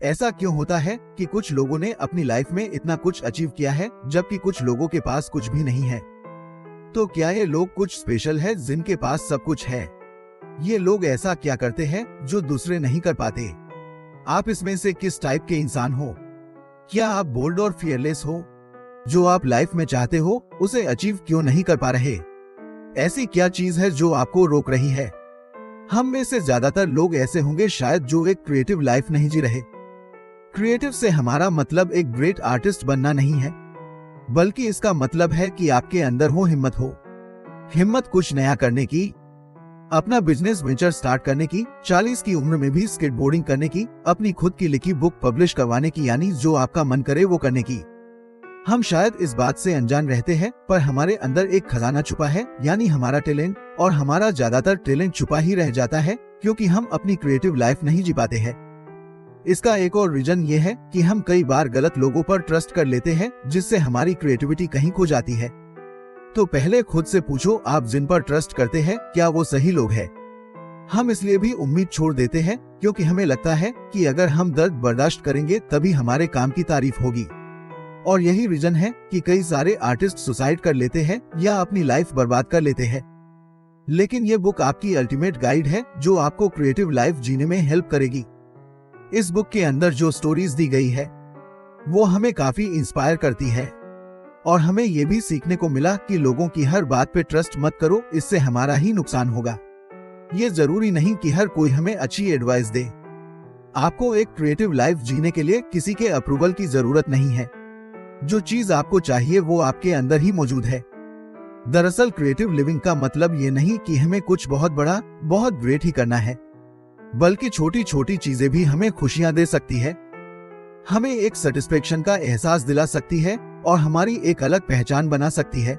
ऐसा क्यों होता है कि कुछ लोगों ने अपनी लाइफ में इतना कुछ अचीव किया है जबकि कुछ लोगों के पास कुछ भी नहीं है? तो क्या ये लोग कुछ स्पेशल है जिनके पास सब कुछ है? ये लोग ऐसा क्या करते हैं जो दूसरे नहीं कर पाते? आप इसमें से किस टाइप के इंसान हो? क्या आप बोल्ड और फियरलेस हो? जो आप लाइफ में चाहते हो उसे अचीव क्यों नहीं कर पा रहे? ऐसी क्या चीज है जो आपको रोक रही है? हम में से ज्यादातर लोग ऐसे होंगे शायद जो एक क्रिएटिव लाइफ नहीं जी रहे। क्रिएटिव से हमारा मतलब एक ग्रेट आर्टिस्ट बनना नहीं है, बल्कि इसका मतलब है कि आपके अंदर हिम्मत हो। हिम्मत कुछ नया करने की, अपना बिजनेस वेंचर स्टार्ट करने की, 40 की उम्र में भी स्केटबोर्डिंग करने की, अपनी खुद की लिखी बुक पब्लिश करवाने की, यानी जो आपका मन करे वो करने की। हम शायद इस बात से अनजान रहते हैं, पर हमारे अंदर एक खजाना छुपा है, यानी हमारा टैलेंट। और हमारा ज्यादातर टैलेंट छुपा ही रह जाता है क्योंकि हम अपनी क्रिएटिव लाइफ नहीं जी पाते हैं। इसका एक और रीजन ये है कि हम कई बार गलत लोगों पर ट्रस्ट कर लेते हैं, जिससे हमारी क्रिएटिविटी कहीं खो जाती है। तो पहले खुद से पूछो, आप जिन पर ट्रस्ट करते हैं क्या वो सही लोग हैं? हम इसलिए भी उम्मीद छोड़ देते हैं क्योंकि हमें लगता है कि अगर हम दर्द बर्दाश्त करेंगे तभी हमारे काम की तारीफ होगी। और यही रीजन है कि कई सारे आर्टिस्ट सुसाइड कर लेते हैं या अपनी लाइफ बर्बाद कर लेते हैं। लेकिन ये बुक आपकी अल्टीमेट गाइड है जो आपको क्रिएटिव लाइफ जीने में हेल्प करेगी। इस बुक के अंदर जो स्टोरीज दी गई है वो हमें काफी इंस्पायर करती है, और हमें ये भी सीखने को मिला कि लोगों की हर बात पे ट्रस्ट मत करो, इससे हमारा ही नुकसान होगा। ये जरूरी नहीं कि हर कोई हमें अच्छी एडवाइस दे। आपको एक क्रिएटिव लाइफ जीने के लिए किसी के अप्रूवल की जरूरत नहीं है। जो चीज आपको चाहिए वो आपके अंदर ही मौजूद है। दरअसल क्रिएटिव लिविंग का मतलब ये नहीं कि हमें कुछ बहुत बड़ा, बहुत ग्रेट ही करना है, बल्कि छोटी छोटी चीजें भी हमें खुशियां दे सकती है, हमें एक सेटिस्फेक्शन का एहसास दिला सकती है और हमारी एक अलग पहचान बना सकती है।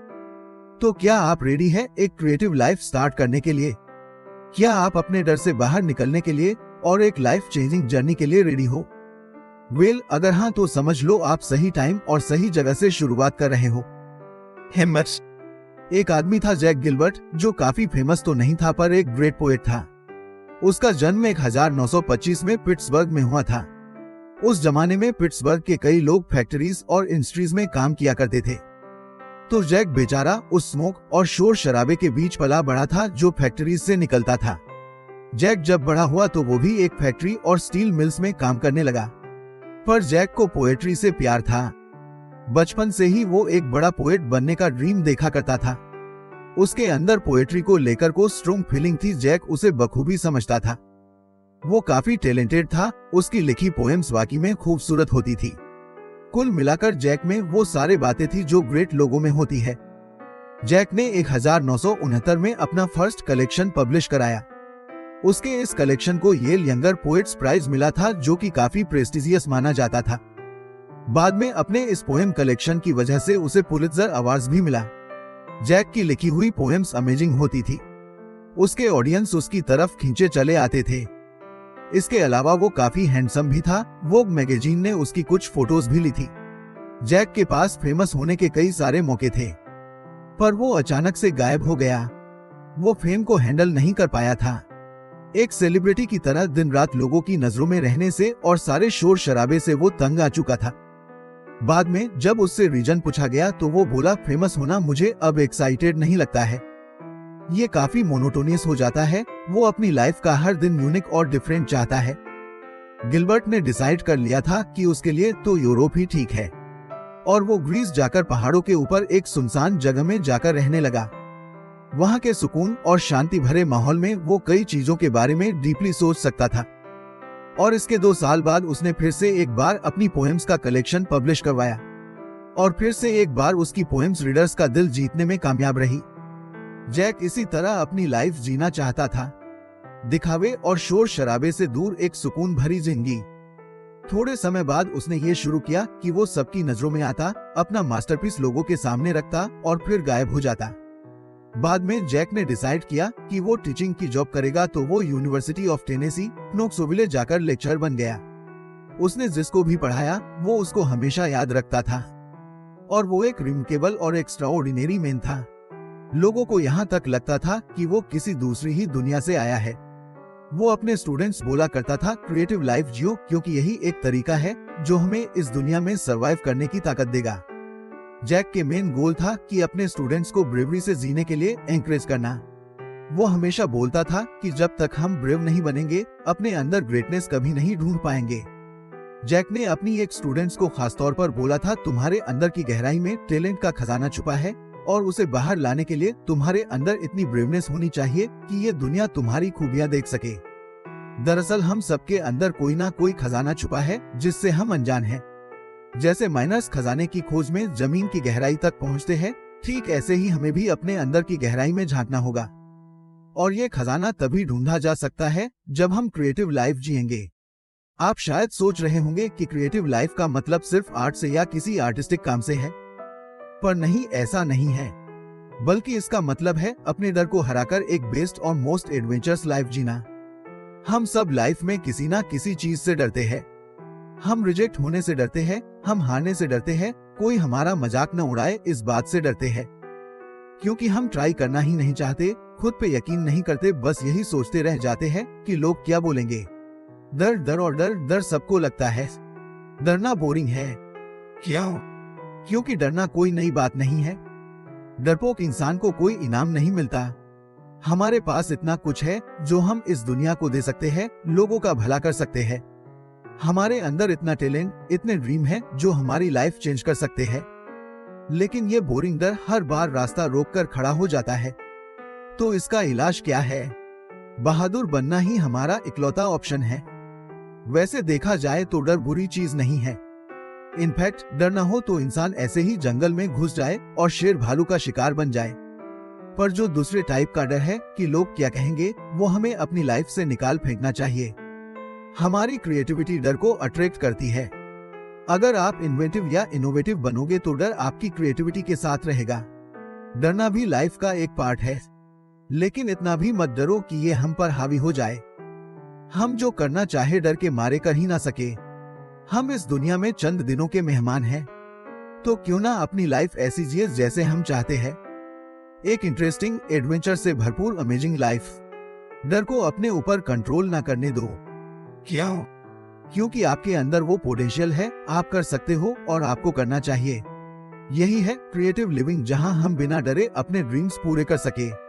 तो क्या आप रेडी हैं एक क्रिएटिव लाइफ स्टार्ट करने के लिए? क्या आप अपने डर से बाहर निकलने के लिए और एक लाइफ चेंजिंग जर्नी के लिए रेडी हो? अगर हाँ तो समझ लो आप सही टाइम और सही जगह से शुरुआत कर रहे हो। हिम्मत। एक आदमी था जैक गिलबर्ट, जो काफी फेमस तो नहीं था पर एक ग्रेट पोएट था। उसका जन्म 1925 में पिट्सबर्ग में हुआ था। उस जमाने में पिट्सबर्ग के कई लोग फैक्ट्रीज और इंडस्ट्रीज में काम किया करते थे। तो जैक बेचारा उस स्मोक और शोर शराबे के बीच पला बड़ा था जो फैक्ट्रीज से निकलता था। जैक जब बड़ा हुआ तो वो भी एक फैक्ट्री और स्टील मिल्स में काम करने लगा। पर जैक को पोएट्री से प्यार था। बचपन से ही वो एक बड़ा पोएट बनने का ड्रीम देखा करता था। उसके अंदर पोएट्री को लेकर को स्ट्रॉन्ग फीलिंग थी। जैक उसे बखूबी समझता था। वो काफी टैलेंटेड था। उसकी लिखी पोएम्स वाकई में खूबसूरत होती थी। कुल मिलाकर जैक में वो सारे बातें थी जो ग्रेट लोगों में होती है। जैक ने 1969 में अपना फर्स्ट कलेक्शन पब्लिश कराया। उसके इस कलेक्शन को येल यंगर पोएट्स प्राइज मिला था, जो कि काफी प्रेस्टिजियस माना जाता था। बाद में अपने इस पोएम कलेक्शन की वजह से उसे पुलित्जर अवार्ड भी मिला। जैक की लिखी हुई पोएम्स अमेजिंग होती थी। उसके ऑडियंस उसकी तरफ खींचे चले आते थे। इसके अलावा वो काफी हैंडसम भी था। वोग मैगजीन ने उसकी कुछ फोटोज भी ली थी। जैक के पास फेमस होने के कई सारे मौके थे, पर वो अचानक से गायब हो गया। वो फेम को हैंडल नहीं कर पाया था। एक सेलिब्रिटी की तरह दिन रात लोगों की नजरों में रहने से और सारे शोर शराबे से वो तंग आ चुका था। बाद में जब उससे रीजन पूछा गया तो वो बोला, फेमस होना मुझे अब एक्साइटेड नहीं लगता है। ये काफी मोनोटोनियस हो जाता है। वो अपनी लाइफ का हर दिन यूनिक और डिफरेंट चाहता है। गिलबर्ट ने डिसाइड कर लिया था कि उसके लिए तो यूरोप ही ठीक है, और वो ग्रीस जाकर पहाड़ों के ऊपर एक सुनसान जगह में जाकर रहने लगा। वहां के सुकून और शांति भरे माहौल में वो कई चीजों के बारे में डीपली सोच सकता था। और इसके 2 साल बाद उसने फिर से एक बार अपनी पोएम्स का कलेक्शन पब्लिश करवाया, और फिर से एक बार उसकी पोएम्स रीडर्स का दिल जीतने में कामयाब रही। जैक इसी तरह अपनी लाइफ जीना चाहता था, दिखावे और शोर शराबे से दूर एक सुकून भरी जिंदगी। थोड़े समय बाद उसने ये शुरू किया कि वो सबकी नजरों में आता, अपना मास्टरपीस लोगों के सामने रखता और फिर गायब हो जाता। बाद में जैक ने डिसाइड किया कि वो टीचिंग की जॉब करेगा, तो वो यूनिवर्सिटी ऑफ टेनेसी नोक्सविले जाकर लेक्चरर बन गया। उसने जिसको भी पढ़ाया वो उसको हमेशा याद रखता था, और वो एक रिमार्केबल और एक्स्ट्राऑर्डिनरी मैन था। लोगों को यहाँ तक लगता था कि वो किसी दूसरी ही दुनिया से आया है। वो अपने स्टूडेंट्स बोला करता था, क्रिएटिव लाइफ जियो क्योंकि यही एक तरीका है जो हमें इस दुनिया में सरवाइव करने की ताकत देगा। जैक के मेन गोल था कि अपने स्टूडेंट्स को ब्रेवरी से जीने के लिए एनकरेज करना। वो हमेशा बोलता था कि जब तक हम ब्रेव नहीं बनेंगे, अपने अंदर ग्रेटनेस कभी नहीं ढूंढ पाएंगे। जैक ने अपनी एक स्टूडेंट्स को खासतौर पर बोला था, तुम्हारे अंदर की गहराई में टैलेंट का खजाना छुपा है और उसे बाहर लाने के लिए तुम्हारे अंदर इतनी ब्रेवनेस होनी चाहिए कि ये दुनिया तुम्हारी खूबियां देख सके। दरअसल हम सबके अंदर कोई ना कोई खजाना छुपा है जिससे हम अनजान हैं। जैसे माइनर्स खजाने की खोज में जमीन की गहराई तक पहुंचते हैं, ठीक ऐसे ही हमें भी अपने अंदर की गहराई में झांकना होगा। और ये खजाना तभी ढूंढा जा सकता है जब हम क्रिएटिव लाइफ जिएंगे। आप शायद सोच रहे होंगे कि क्रिएटिव लाइफ का मतलब सिर्फ आर्ट से या किसी आर्टिस्टिक काम से है, पर नहीं, ऐसा नहीं है। बल्कि इसका मतलब है अपने डर को हराकर एक बेस्ट और मोस्ट एडवेंचरस लाइफ जीना। हम सब लाइफ में किसी ना किसी चीज से डरते हैं। हम रिजेक्ट होने से डरते हैं, हम हारने से डरते हैं, कोई हमारा मजाक न उड़ाए इस बात से डरते हैं। क्योंकि हम ट्राई करना ही नहीं चाहते, खुद पे यकीन नहीं करते, बस यही सोचते रह जाते हैं कि लोग क्या बोलेंगे। डर डर और डर डर सबको लगता है डरना बोरिंग है। क्यों? क्योंकि डरना कोई नई बात नहीं है। डरपोक इंसान को कोई इनाम नहीं मिलता। हमारे पास इतना कुछ है जो हम इस दुनिया को दे सकते हैं, लोगों का भला कर सकते हैं। हमारे अंदर इतना टैलेंट, इतने ड्रीम है जो हमारी लाइफ चेंज कर सकते हैं। लेकिन ये बोरिंग डर हर बार रास्ता रोककर खड़ा हो जाता है। तो इसका इलाज क्या है? बहादुर बनना ही हमारा इकलौता ऑप्शन है। वैसे देखा जाए तो डर बुरी चीज नहीं है। इनफैक्ट डर न हो तो इंसान ऐसे ही जंगल में घुस जाए और शेर भालू का शिकार बन जाए। पर जो दूसरे टाइप का डर है कि लोग क्या कहेंगे, वो हमें अपनी लाइफ से निकाल फेंकना चाहिए। हमारी क्रिएटिविटी डर को अट्रैक्ट करती है। अगर आप इन्वेंटिव या इनोवेटिव बनोगे तो डर आपकी क्रिएटिविटी के साथ रहेगा। डरना भी लाइफ का एक पार्ट है, लेकिन इतना भी मत डरो कि ये हम पर हावी हो जाए। हम जो करना चाहे डर के मारे कर ही ना सके। हम इस दुनिया में चंद दिनों के मेहमान हैं, तो क्यों ना अपनी लाइफ ऐसी जिए जैसे हम चाहते हैं। एक इंटरेस्टिंग, एडवेंचर से भरपूर अमेजिंग लाइफ। डर को अपने ऊपर कंट्रोल ना करने दो। क्यों? क्योंकि आपके अंदर वो पोटेंशियल है, आप कर सकते हो और आपको करना चाहिए। यही है क्रिएटिव लिविंग, जहां हम बिना डरे अपने ड्रीम्स पूरे कर सके।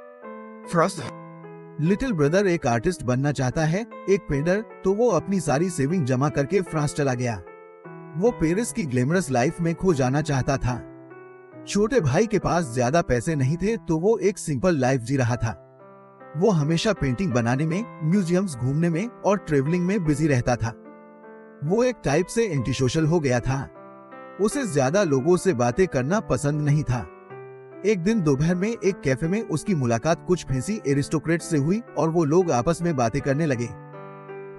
लिटिल ब्रदर एक आर्टिस्ट बनना चाहता है, एक पेंटर, तो वो अपनी सारी सेविंग जमा करके फ्रांस चला गया। वो पेरिस की ग्लैमरस लाइफ में खो जाना चाहता था। छोटे भाई के पास ज्यादा पैसे नहीं थे, तो वो एक सिंपल लाइफ जी रहा था। वो हमेशा पेंटिंग बनाने में, म्यूजियम्स घूमने में और ट्रेवलिंग में बिजी रहता था। वो एक टाइप से एंटी सोशल हो गया था। उसे ज्यादा लोगों से बातें करना पसंद नहीं था। एक दिन दोपहर में एक कैफे में उसकी मुलाकात कुछ फैंसी एरिस्टोक्रेट्स से हुई और वो लोग आपस में बातें करने लगे।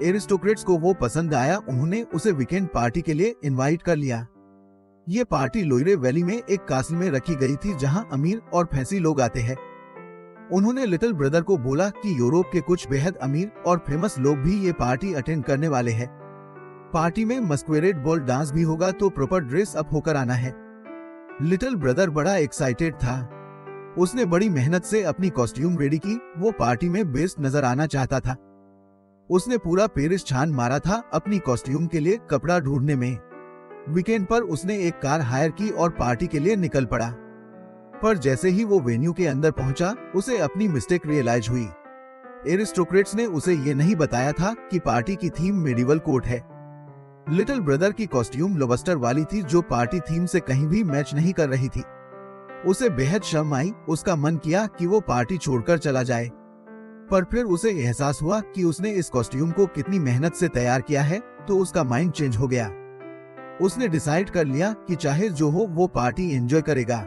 एरिस्टोक्रेट्स को वो पसंद आया, उन्होंने उसे वीकेंड पार्टी के लिए इनवाइट कर लिया। ये पार्टी लोइरे वैली में एक कासल में रखी गई थी जहां अमीर और फैंसी लोग आते हैं। उन्होंने लिटिल ब्रदर को बोला कि यूरोप के कुछ बेहद अमीर और फेमस लोग भी ये पार्टी अटेंड करने वाले हैं। पार्टी में मस्क्वेरेड बॉल डांस भी होगा, तो प्रॉपर ड्रेस अप होकर आना है। लिटिल ब्रदर बड़ा एक्साइटेड था। उसने बड़ी मेहनत से अपनी कॉस्ट्यूम रेडी की। वो पार्टी में बेस्ट नजर आना चाहता था। उसने पूरा पेरिस छान मारा था अपनी कॉस्ट्यूम के लिए कपड़ा ढूंढने में। वीकेंड पर उसने एक कार हायर की और पार्टी के लिए निकल पड़ा। पर जैसे ही वो वेन्यू के अंदर पहुंचा, उसे अपनी मिस्टेक रियलाइज हुई। एरिस्टोक्रेट्स ने उसे ये नहीं बताया था कि पार्टी की थीम मेडिवल कोर्ट है। लिटिल ब्रदर की कॉस्ट्यूम लॉबस्टर वाली थी, जो पार्टी थीम से कहीं भी मैच नहीं कर रही थी। उसे बेहद शर्म आई। उसका मन किया कि वो पार्टी छोड़कर चला जाए, पर फिर उसे एहसास हुआ कि उसने इस कॉस्ट्यूम को कितनी मेहनत से तैयार किया है, तो उसका माइंड चेंज हो गया। उसने डिसाइड कर लिया कि चाहे जो हो वो पार्टी एंजॉय करेगा।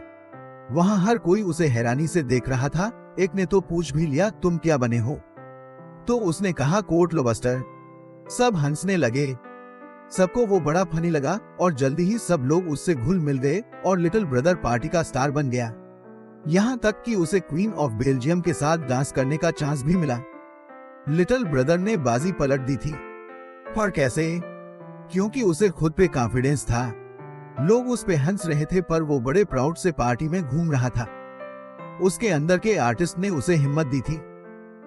वहां हर कोई उसे हैरानी से देख रहा था। एक ने तो पूछ भी लिया, तुम क्या बने हो? तो उसने कहा, कोट लॉबस्टर। सब हंसने लगे। सबको वो बड़ा फनी लगा और जल्दी ही सब लोग उससे घुल मिल गए और लिटिल ब्रदर पार्टी का स्टार बन गया। यहाँ तक कि उसे क्वीन ऑफ बेल्जियम के साथ डांस करने का चांस भी मिला। लिटिल ब्रदर ने बाजी पलट दी थी। पर कैसे? क्योंकि उसे खुद पे कॉन्फिडेंस था। लोग उस पे हंस रहे थे, पर वो बड़े प्राउड से पार्टी में घूम रहा था। उसके अंदर के आर्टिस्ट ने उसे हिम्मत दी थी।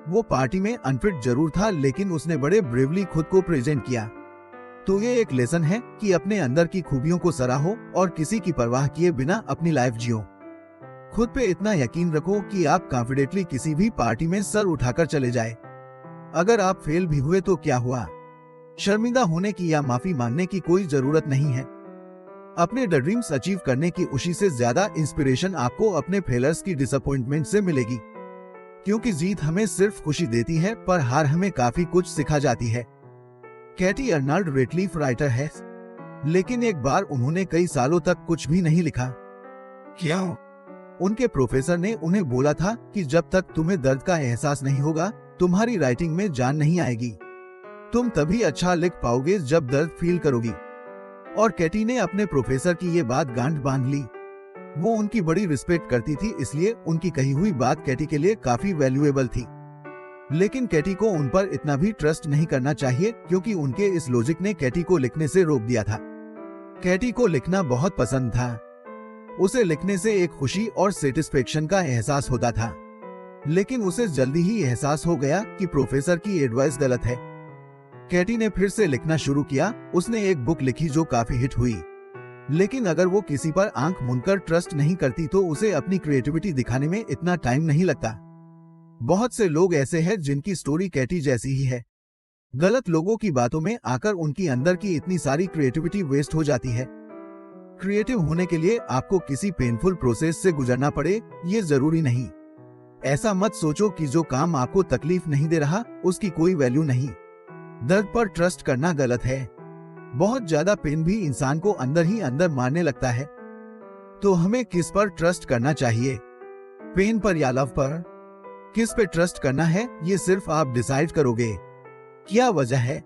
वो पार्टी में अनफिट जरूर था, लेकिन उसने बड़े ब्रेवली खुद को प्रेजेंट किया। तो ये एक लेसन है कि अपने अंदर की खूबियों को सराहो और किसी की परवाह किए बिना अपनी लाइफ जियो। खुद पे इतना यकीन रखो कि आप कॉन्फिडेंटली किसी भी पार्टी में सर उठाकर चले जाए। अगर आप फेल भी हुए तो क्या हुआ, शर्मिंदा होने की या माफी मांगने की कोई जरूरत नहीं है। अपने ड्रीम्स अचीव करने की खुशी से ज्यादा इंस्पिरेशन आपको अपने फेलर्स की डिसअपॉइंटमेंट से मिलेगी, क्योंकि जीत हमें सिर्फ खुशी देती है पर हार हमें काफी कुछ सिखा जाती है। कैटी अर्नाल्ड रेटलिफ राइटर है, लेकिन एक बार उन्होंने कई सालों तक कुछ भी नहीं लिखा। क्या? उनके प्रोफेसर ने उन्हें बोला था कि जब तक तुम्हें दर्द का एहसास नहीं होगा, तुम्हारी राइटिंग में जान नहीं आएगी। तुम तभी अच्छा लिख पाओगे जब दर्द फील करोगी। और कैटी ने अपने प्रोफेसर की ये बात गांठ बांध ली। वो उनकी बड़ी रिस्पेक्ट करती थी, इसलिए उनकी कही हुई बात कैटी के लिए काफी वैल्यूएबल थी। लेकिन कैटी को उन पर इतना भी ट्रस्ट नहीं करना चाहिए, क्योंकि उनके इस लॉजिक ने कैटी को लिखने से रोक दिया था। कैटी को लिखना बहुत पसंद था। उसे लिखने से एक खुशी और सेटिस्फेक्शन का एहसास होता था, लेकिन उसे जल्दी ही एहसास हो गया कि प्रोफेसर की एडवाइस गलत है। कैटी ने फिर से लिखना शुरू किया। उसने एक बुक लिखी जो काफी हिट हुई, लेकिन अगर वो किसी पर आंख मूंदकर ट्रस्ट नहीं करती तो उसे अपनी क्रिएटिविटी दिखाने में इतना टाइम नहीं लगता। बहुत से लोग ऐसे हैं जिनकी स्टोरी कैटी जैसी ही है। गलत लोगों की बातों में आकर उनकी अंदर की इतनी सारी क्रिएटिविटी वेस्ट हो जाती है। क्रिएटिव होने के लिए आपको किसी पेनफुल प्रोसेस से गुजरना पड़े, ये जरूरी नहीं। ऐसा मत सोचो कि जो काम आपको तकलीफ नहीं दे रहा उसकी कोई वैल्यू नहीं। दर्द पर ट्रस्ट करना गलत है। बहुत ज्यादा पेन भी इंसान को अंदर ही अंदर मारने लगता है। तो हमें किस पर ट्रस्ट करना चाहिए, पेन पर या लव पर? किस पे ट्रस्ट करना है ये सिर्फ आप डिसाइड करोगे। क्या वजह है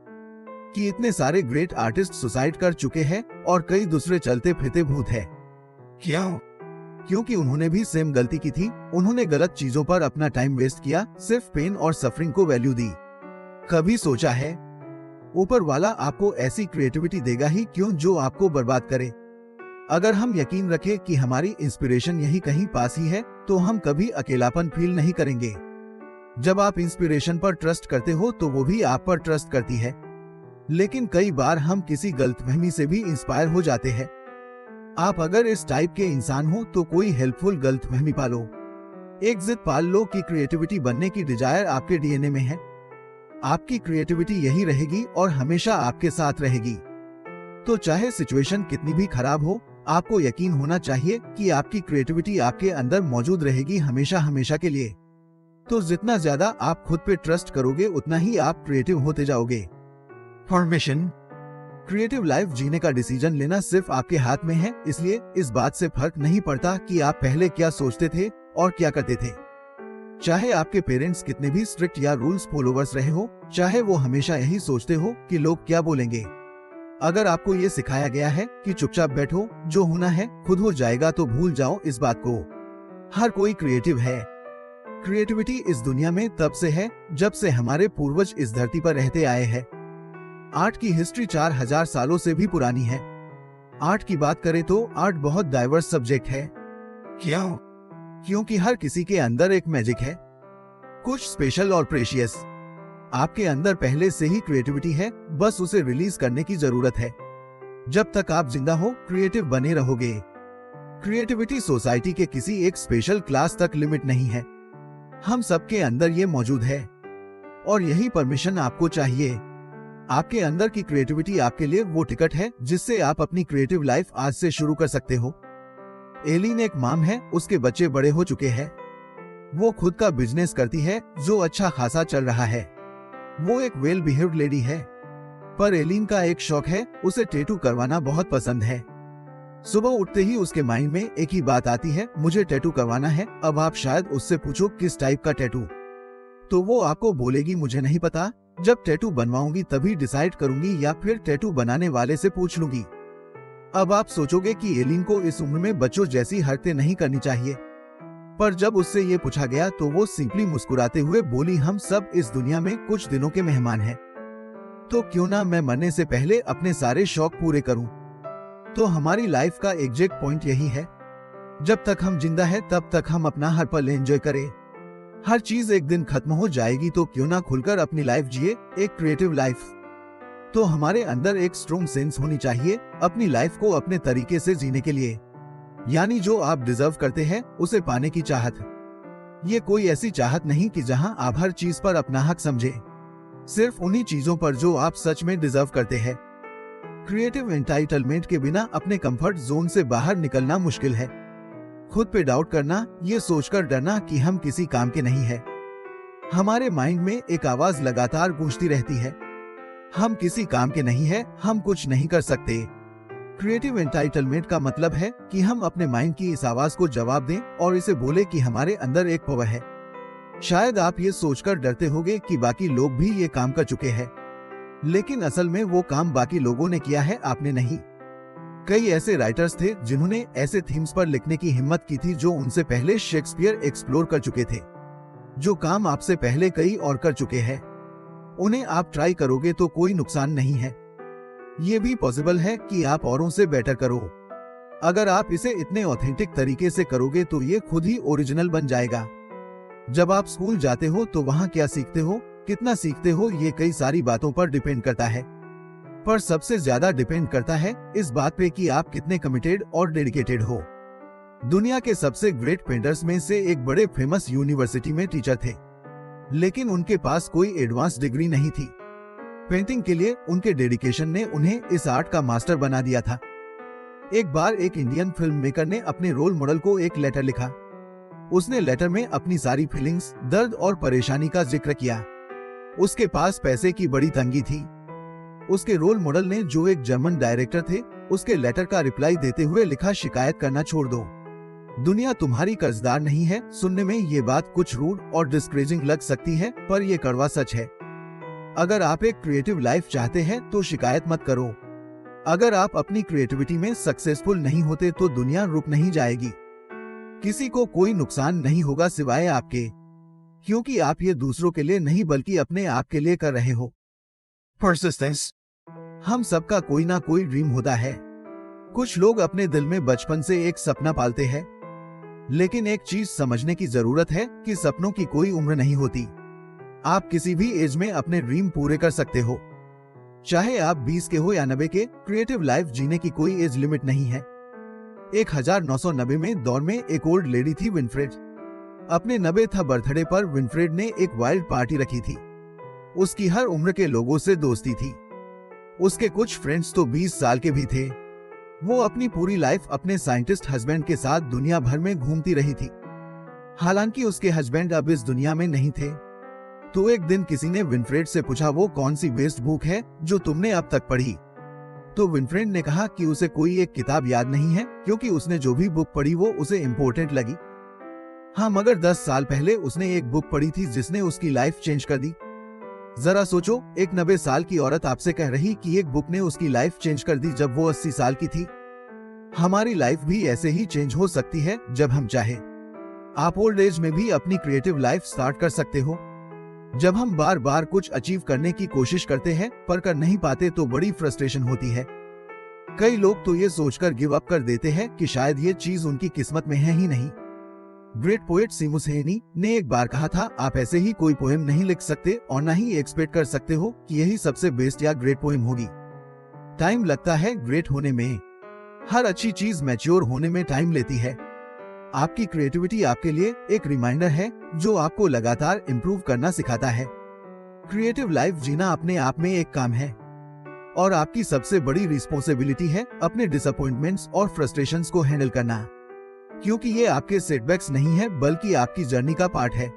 कि इतने सारे ग्रेट आर्टिस्ट सुसाइड कर चुके हैं और कई दूसरे चलते फिरते भूत है? क्या? क्योंकि उन्होंने भी सेम गलती की थी। उन्होंने गलत चीजों पर अपना टाइम वेस्ट किया, सिर्फ पेन और सफरिंग को वैल्यू दी। कभी सोचा है ऊपर वाला आपको ऐसी क्रिएटिविटी देगा ही क्यों जो आपको बर्बाद करे? अगर हम यकीन रखें कि हमारी इंस्पिरेशन यही कहीं पास ही है तो हम कभी अकेलापन फील नहीं करेंगे। जब आप इंस्पिरेशन पर ट्रस्ट करते हो तो वो भी आप पर ट्रस्ट करती है। लेकिन कई बार हम किसी गलतफहमी से भी इंस्पायर हो जाते हैं। आप अगर इस टाइप के इंसान हो तो कोई हेल्पफुल गलतफहमी पालो। एक जिद पाल लो कि क्रिएटिविटी बनने की डिजायर आपके डीएनए में है। आपकी क्रिएटिविटी यही रहेगी और हमेशा आपके साथ रहेगी। तो चाहे सिचुएशन कितनी भी खराब हो, आपको यकीन होना चाहिए कि आपकी क्रिएटिविटी आपके अंदर मौजूद रहेगी हमेशा हमेशा के लिए। तो जितना ज्यादा आप खुद पे ट्रस्ट करोगे उतना ही आप क्रिएटिव होते जाओगे। फॉर्मेशन, क्रिएटिव लाइफ जीने का डिसीजन लेना सिर्फ आपके हाथ में है, इसलिए इस बात से फर्क नहीं पड़ता कि आप पहले क्या सोचते थे और क्या करते थे। चाहे आपके पेरेंट्स कितने भी स्ट्रिक्ट या रूल्स फॉलोवर्स रहे हो, चाहे वो हमेशा यही सोचते हो कि लोग क्या बोलेंगे। अगर आपको ये सिखाया गया है कि चुपचाप बैठो, जो होना है खुद हो जाएगा, तो भूल जाओ इस बात को। हर कोई क्रिएटिव है। क्रिएटिविटी इस दुनिया में तब से है जब से हमारे पूर्वज इस धरती पर रहते आए हैं। आर्ट की हिस्ट्री 4000 सालों से भी पुरानी है। आर्ट की बात करें तो आर्ट बहुत डाइवर्स सब्जेक्ट है। क्या? क्योंकि हर किसी के अंदर एक मैजिक है, कुछ स्पेशल और प्रेशियस। आपके अंदर पहले से ही क्रिएटिविटी है, बस उसे रिलीज करने की जरूरत है। जब तक आप जिंदा हो क्रिएटिव बने रहोगे। क्रिएटिविटी सोसाइटी के किसी एक स्पेशल क्लास तक लिमिट नहीं है। हम सबके अंदर ये मौजूद है और यही परमिशन आपको चाहिए। आपके अंदर की क्रिएटिविटी आपके लिए वो टिकट है जिससे आप अपनी क्रिएटिव लाइफ आज से शुरू कर सकते हो। एलिन एक मॉम है, उसके बच्चे बड़े हो चुके हैं। वो खुद का बिजनेस करती है जो अच्छा खासा चल रहा है। वो एक वेल बिहेव्ड लेडी है, पर एलिन का एक शौक है, उसे टैटू करवाना बहुत पसंद है। सुबह उठते ही उसके माइंड में एक ही बात आती है, मुझे टैटू करवाना है। अब आप शायद उससे पूछो किस टाइप का टैटू, तो वो आपको बोलेगी मुझे नहीं पता, जब टैटू बनवाऊंगी तभी डिसाइड करूंगी, या फिर टैटू बनाने वाले से पूछ लूंगी। अब आप सोचोगे कि एलिन को इस उम्र में बच्चों जैसी हरकतें नहीं करनी चाहिए, पर जब उससे ये पूछा गया तो वो सिंपली मुस्कुराते हुए बोली, हम सब इस दुनिया में कुछ दिनों के मेहमान हैं, तो क्यों ना मैं मरने से पहले अपने सारे शौक पूरे करूं। तो हमारी लाइफ का एग्जैक्ट पॉइंट यही है, जब तक हम जिंदा है तब तक हम अपना हर पल एंजॉय करें। हर चीज एक दिन खत्म हो जाएगी, तो क्यों ना खुलकर अपनी लाइफ जिए, एक क्रिएटिव लाइफ। तो हमारे अंदर एक स्ट्रॉन्ग सेंस होनी चाहिए अपनी लाइफ को अपने तरीके से जीने के लिए, यानी जो आप डिजर्व करते हैं उसे पाने की चाहत। ये कोई ऐसी चाहत नहीं कि जहां आप हर चीज पर अपना हक समझे, सिर्फ उन्हीं चीजों पर जो आप सच में डिजर्व करते हैं। क्रिएटिव एंटाइटलमेंट के बिना अपने कंफर्ट जोन से बाहर निकलना मुश्किल है। खुद पे डाउट करना, ये सोचकर डरना कि हम किसी काम के नहीं है। हमारे माइंड में एक आवाज लगातार गूंजती रहती है, हम किसी काम के नहीं है, हम कुछ नहीं कर सकते। क्रिएटिव एंटाइटलमेंट का मतलब है कि हम अपने माइंड की इस आवाज को जवाब दें और इसे बोले कि हमारे अंदर एक पावर है। शायद आप ये सोचकर डरते होंगे कि बाकी लोग भी ये काम कर चुके हैं, लेकिन असल में वो काम बाकी लोगों ने किया है, आपने नहीं। कई ऐसे राइटर्स थे जिन्होंने ऐसे थीम्स पर लिखने की हिम्मत की थी जो उनसे पहले शेक्सपियर एक्सप्लोर कर चुके थे, जो काम आपसे पहले कई और कर चुके हैं। उन्हें आप ट्राई करोगे तो कोई नुकसान नहीं है। ये भी पॉसिबल है कि आप औरों से बेटर करो। अगर आप इसे इतने ऑथेंटिक तरीके से करोगे तो ये खुद ही ओरिजिनल बन जाएगा। जब आप स्कूल जाते हो तो वहाँ क्या सीखते हो, कितना सीखते हो, ये कई सारी बातों पर डिपेंड करता है, पर सबसे ज्यादा डिपेंड करता है इस बात पे कि आप कितने कमिटेड और डेडिकेटेड हो। दुनिया के सबसे ग्रेट पेंटर्स में से एक बड़े फेमस यूनिवर्सिटी में टीचर थे, लेकिन उनके पास कोई एडवांस डिग्री नहीं थी। पेंटिंग के लिए उनके डेडिकेशन ने उन्हें इस आर्ट का मास्टर बना दिया था। एक बार एक इंडियन फिल्म मेकर ने अपने रोल मॉडल को एक लेटर लिखा। उसने लेटर में अपनी सारी फीलिंग्स, दर्द और परेशानी का जिक्र किया। उसके पास पैसे की बड़ी तंगी थी। उसके रोल मॉडल ने, जो एक जर्मन डायरेक्टर थे, उसके लेटर का रिप्लाई देते हुए लिखा, शिकायत करना छोड़ दो, दुनिया तुम्हारी कर्जदार नहीं है। सुनने में ये बात कुछ रूड और डिस्करेजिंग लग सकती है, पर यह कड़वा सच है। अगर आप एक क्रिएटिव लाइफ चाहते हैं तो शिकायत मत करो। अगर आप अपनी क्रिएटिविटी में सक्सेसफुल नहीं होते तो दुनिया रुक नहीं जाएगी। किसी को कोई नुकसान नहीं होगा सिवाय आपके, क्योंकि आप ये दूसरों के लिए नहीं बल्कि अपने आप के लिए कर रहे हो। परसिस्टेंस। हम सबका कोई ना कोई ड्रीम होता है। कुछ लोग अपने दिल में बचपन से एक सपना पालते हैं, लेकिन एक चीज समझने की जरूरत है कि सपनों की कोई उम्र नहीं होती। आप किसी भी एज में अपने ड्रीम पूरे कर सकते हो, चाहे आप 20 के हो या 90 के। क्रिएटिव लाइफ जीने की कोई एज लिमिट नहीं है। 1990 में दौर में एक ओल्ड लेडी थी, विनफ्रेड। अपने 90 बर्थडे पर विनफ्रेड ने एक वाइल्ड पार्टी रखी थी। उसकी हर उम्र के लोगों से दोस्ती थी। उसके कुछ फ्रेंड्स तो 20 साल के भी थे। वो अपनी पूरी लाइफ अपने साइंटिस्ट हस्बैंड के साथ दुनिया भर में घूमती रही थी। हालांकि उसके हस्बैंड अब इस दुनिया में नहीं थे। तो एक दिन किसी ने विनफ्रेड से पूछा, वो कौन सी बेस्ट बुक है जो तुमने अब तक पढ़ी? तो विनफ्रेड ने कहा कि उसे कोई एक किताब याद नहीं है, क्योंकि उसने जो भी बुक पढ़ी वो उसे इम्पोर्टेंट लगी। हाँ, मगर 10 साल पहले उसने एक बुक पढ़ी थी जिसने उसकी लाइफ चेंज कर दी। जरा सोचो, एक 90 साल की औरत आपसे कह रही कि एक बुक ने उसकी लाइफ चेंज कर दी जब वो 80 साल की थी। हमारी लाइफ भी ऐसे ही चेंज हो सकती है जब हम चाहे। आप ओल्ड एज में भी अपनी क्रिएटिव लाइफ स्टार्ट कर सकते हो। जब हम बार बार कुछ अचीव करने की कोशिश करते हैं पर कर नहीं पाते तो बड़ी फ्रस्ट्रेशन होती है। कई लोग तो ये सोचकर गिव अप कर देते हैं कि शायद ये चीज उनकी किस्मत में है ही नहीं। ग्रेट पोएट सीमस हेनी ने एक बार कहा था, आप ऐसे ही कोई पोएम नहीं लिख सकते और न ही एक्सपेक्ट कर सकते हो कि यही सबसे बेस्ट या ग्रेट पोएम होगी। टाइम लगता है ग्रेट होने में। हर अच्छी चीज मैच्योर होने में टाइम लेती है। आपकी क्रिएटिविटी आपके लिए एक रिमाइंडर है जो आपको लगातार इम्प्रूव करना सिखाता है। क्रिएटिव लाइफ जीना अपने आप में एक काम है और आपकी सबसे बड़ी रिस्पॉन्सिबिलिटी है अपने डिसअपॉइंटमेंट्स और फ्रस्ट्रेशंस को हैंडल करना, क्योंकि ये आपके सेटबैक्स नहीं है बल्कि आपकी जर्नी का पार्ट है।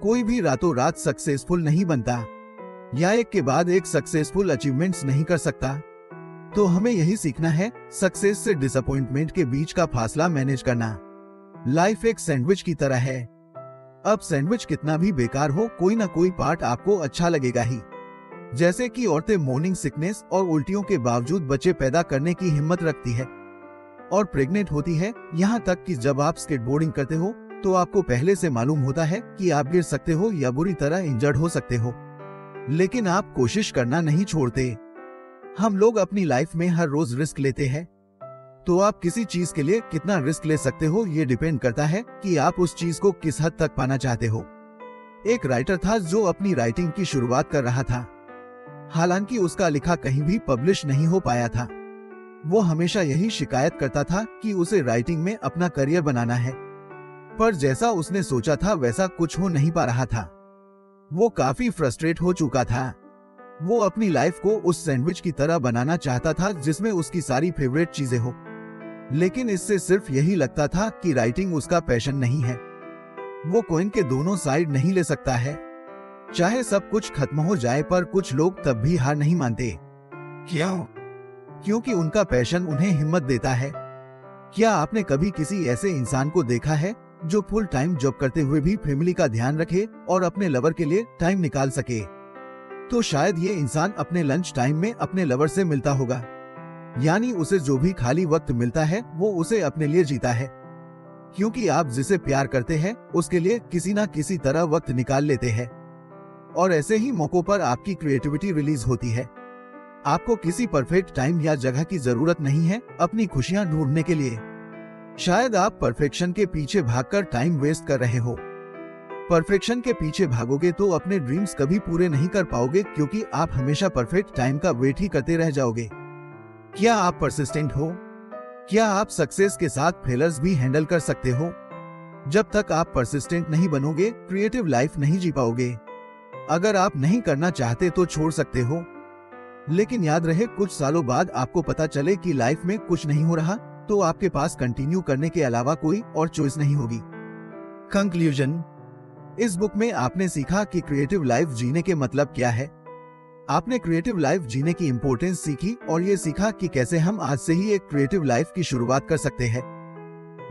कोई भी रातों रात सक्सेसफुल नहीं बनता या एक के बाद एक सक्सेसफुल अचीवमेंट्स नहीं कर सकता। तो हमें यही सीखना है, सक्सेस से डिसअपॉइंटमेंट के बीच का फासला मैनेज करना। लाइफ एक सैंडविच की तरह है। अब सैंडविच कितना भी बेकार हो, कोई ना कोई पार्ट आपको अच्छा लगेगा ही। जैसे कि औरतें मॉर्निंग सिकनेस और उल्टियों के बावजूद बच्चे पैदा करने की हिम्मत रखती है और प्रेग्नेंट होती है। यहाँ तक कि जब आप स्केटबोर्डिंग करते हो तो आपको पहले से मालूम होता है कि आप गिर सकते हो या बुरी तरह इंजर्ड हो सकते हो, लेकिन आप कोशिश करना नहीं छोड़ते। हम लोग अपनी लाइफ में हर रोज रिस्क लेते हैं, तो आप किसी चीज के लिए कितना रिस्क ले सकते हो ये डिपेंड करता है कि आप उस चीज को किस हद तक पाना चाहते हो। एक राइटर था जो अपनी राइटिंग की शुरुआत कर रहा था। हालांकि उसका लिखा कहीं भी पब्लिश नहीं हो पाया था। वो हमेशा यही शिकायत करता था कि उसे राइटिंग में अपना करियर बनाना है, पर जैसा उसने सोचा था वैसा कुछ हो नहीं पा रहा था। वो काफी फ्रस्ट्रेट हो चुका था। वो अपनी लाइफ को उस सैंडविच की तरह बनाना चाहता था जिसमें उसकी सारी फेवरेट चीजें हो, लेकिन इससे सिर्फ यही लगता था कि राइटिंग उसका पैशन नहीं है। वो कॉइन के दोनों साइड नहीं ले सकता है। चाहे सब कुछ खत्म हो जाए पर कुछ लोग तब भी हार नहीं मानते। क्यों? क्योंकि उनका पैशन उन्हें हिम्मत देता है। क्या आपने कभी किसी ऐसे इंसान को देखा है जो फुल टाइम जॉब करते हुए भी फैमिली का ध्यान रखे और अपने लवर के लिए टाइम निकाल सके? तो शायद ये इंसान अपने लंच टाइम में अपने लवर से मिलता होगा। यानी उसे जो भी खाली वक्त मिलता है वो उसे अपने लिए जीता है, क्योंकि आप जिसे प्यार करते हैं उसके लिए किसी ना किसी तरह वक्त निकाल लेते हैं। और ऐसे ही मौकों पर आपकी क्रिएटिविटी रिलीज होती है। आपको किसी परफेक्ट टाइम या जगह की जरूरत नहीं है अपनी खुशियां ढूंढने के लिए। शायद आप परफेक्शन के पीछे भागकर टाइम वेस्ट कर रहे हो। परफेक्शन के पीछे भागोगे तो अपने ड्रीम्स कभी पूरे नहीं कर पाओगे, क्योंकि आप हमेशा परफेक्ट टाइम का वेट ही करते रह जाओगे। क्या आप परसिस्टेंट हो? क्या आप सक्सेस के साथ फेलर्स भी हैंडल कर सकते हो? जब तक आप परसिस्टेंट नहीं बनोगे, क्रिएटिव लाइफ नहीं जी पाओगे। अगर आप नहीं करना चाहते तो छोड़ सकते हो, लेकिन याद रहे कुछ सालों बाद आपको पता चले कि लाइफ में कुछ नहीं हो रहा, तो आपके पास कंटिन्यू करने के अलावा कोई और चॉइस नहीं होगी। कंक्लूजन। इस बुक में आपने सीखा कि क्रिएटिव लाइफ जीने के मतलब क्या है। आपने क्रिएटिव लाइफ जीने की इम्पोर्टेंस सीखी और ये सीखा कि कैसे हम आज से ही एक क्रिएटिव लाइफ की शुरुआत कर सकते हैं।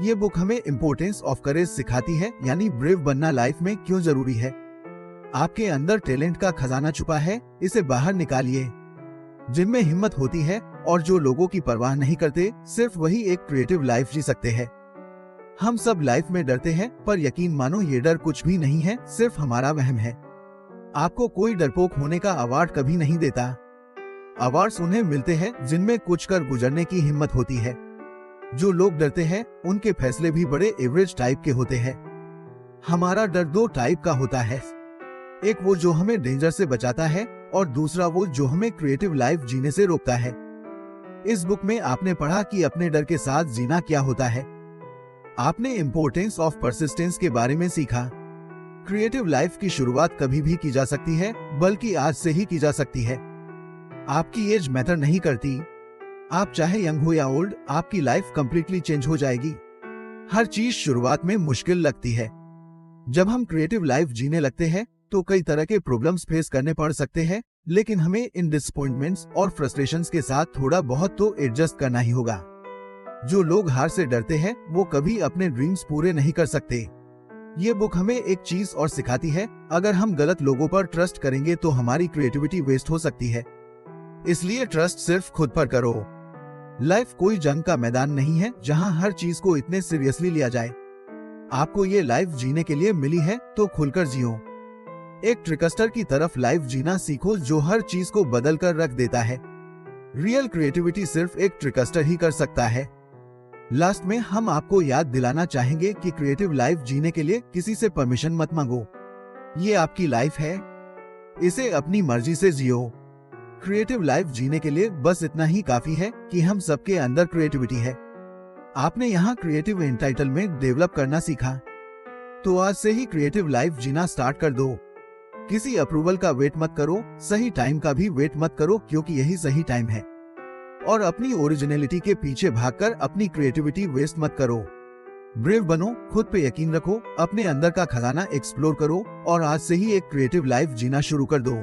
ये बुक हमें इम्पोर्टेंस ऑफ करेज सिखाती है, यानी ब्रेव बनना लाइफ में क्यों जरूरी है। आपके अंदर टैलेंट का खजाना छुपा है, इसे बाहर निकालिए। जिनमें हिम्मत होती है और जो लोगों की परवाह नहीं करते, सिर्फ वही एक क्रिएटिव लाइफ जी सकते हैं। हम सब लाइफ में डरते हैं, पर यकीन मानो ये डर कुछ भी नहीं है, सिर्फ हमारा वहम है। आपको कोई डरपोक होने का अवार्ड कभी नहीं देता। अवार्ड्स उन्हें मिलते हैं जिनमें कुछ कर गुजरने की हिम्मत होती है। जो लोग डरते हैं उनके फैसले भी बड़े एवरेज टाइप के होते हैं। हमारा डर दो टाइप का होता है, एक वो जो हमें डेंजर से बचाता है और दूसरा वो जो हमें क्रिएटिव लाइफ जीने से रोकता है। इस बुक में आपने पढ़ा कि अपने डर के साथ जीना क्या होता है। आपने इम्पोर्टेंस ऑफ परसिस्टेंस के बारे में सीखा। क्रिएटिव लाइफ की शुरुआत कभी भी की जा सकती है, बल्कि आज से ही की जा सकती है। आपकी एज मैटर नहीं करती। आप चाहे यंग हो या ओल्ड, आपकी लाइफ कंप्लीटली चेंज हो जाएगी। हर चीज शुरुआत में मुश्किल लगती है। जब हम क्रिएटिव लाइफ जीने लगते हैं तो कई तरह के प्रॉब्लम्स फेस करने पड़ सकते हैं, लेकिन हमें इन डिसअपॉइंटमेंट्स और फ्रस्ट्रेशंस के साथ थोड़ा बहुत तो एडजस्ट करना ही होगा। जो लोग हार से डरते हैं वो कभी अपने ड्रीम्स पूरे नहीं कर सकते। ये बुक हमें एक चीज और सिखाती है, अगर हम गलत लोगों पर ट्रस्ट करेंगे तो हमारी क्रिएटिविटी वेस्ट हो सकती है। इसलिए ट्रस्ट सिर्फ खुद पर करो। लाइफ कोई जंग का मैदान नहीं है जहां हर चीज को इतने सीरियसली लिया जाए। आपको ये लाइफ जीने के लिए मिली है तो खुलकर जियो। एक ट्रिकस्टर की तरफ लाइफ जीना सीखो जो हर चीज को बदल कर रख देता है। रियल क्रिएटिविटी सिर्फ एक ट्रिकस्टर ही कर सकता है। लास्ट में हम आपको याद दिलाना चाहेंगे कि क्रिएटिव लाइफ जीने के लिए किसी से परमिशन मत मांगो। ये आपकी लाइफ है, इसे अपनी मर्जी से जियो। क्रिएटिव लाइफ जीने के लिए बस इतना ही काफी है कि हम सबके अंदर क्रिएटिविटी है। आपने यहाँ क्रिएटिव एंटाइटलमेंट डेवलप करना सीखा, तो आज से ही क्रिएटिव लाइफ जीना स्टार्ट कर दो। किसी अप्रूवल का वेट मत करो, सही टाइम का भी वेट मत करो, क्योंकि यही सही टाइम है। और अपनी ओरिजिनलिटी के पीछे भागकर अपनी क्रिएटिविटी वेस्ट मत करो। ब्रेव बनो, खुद पे यकीन रखो, अपने अंदर का खजाना एक्सप्लोर करो और आज से ही एक क्रिएटिव लाइफ जीना शुरू कर दो।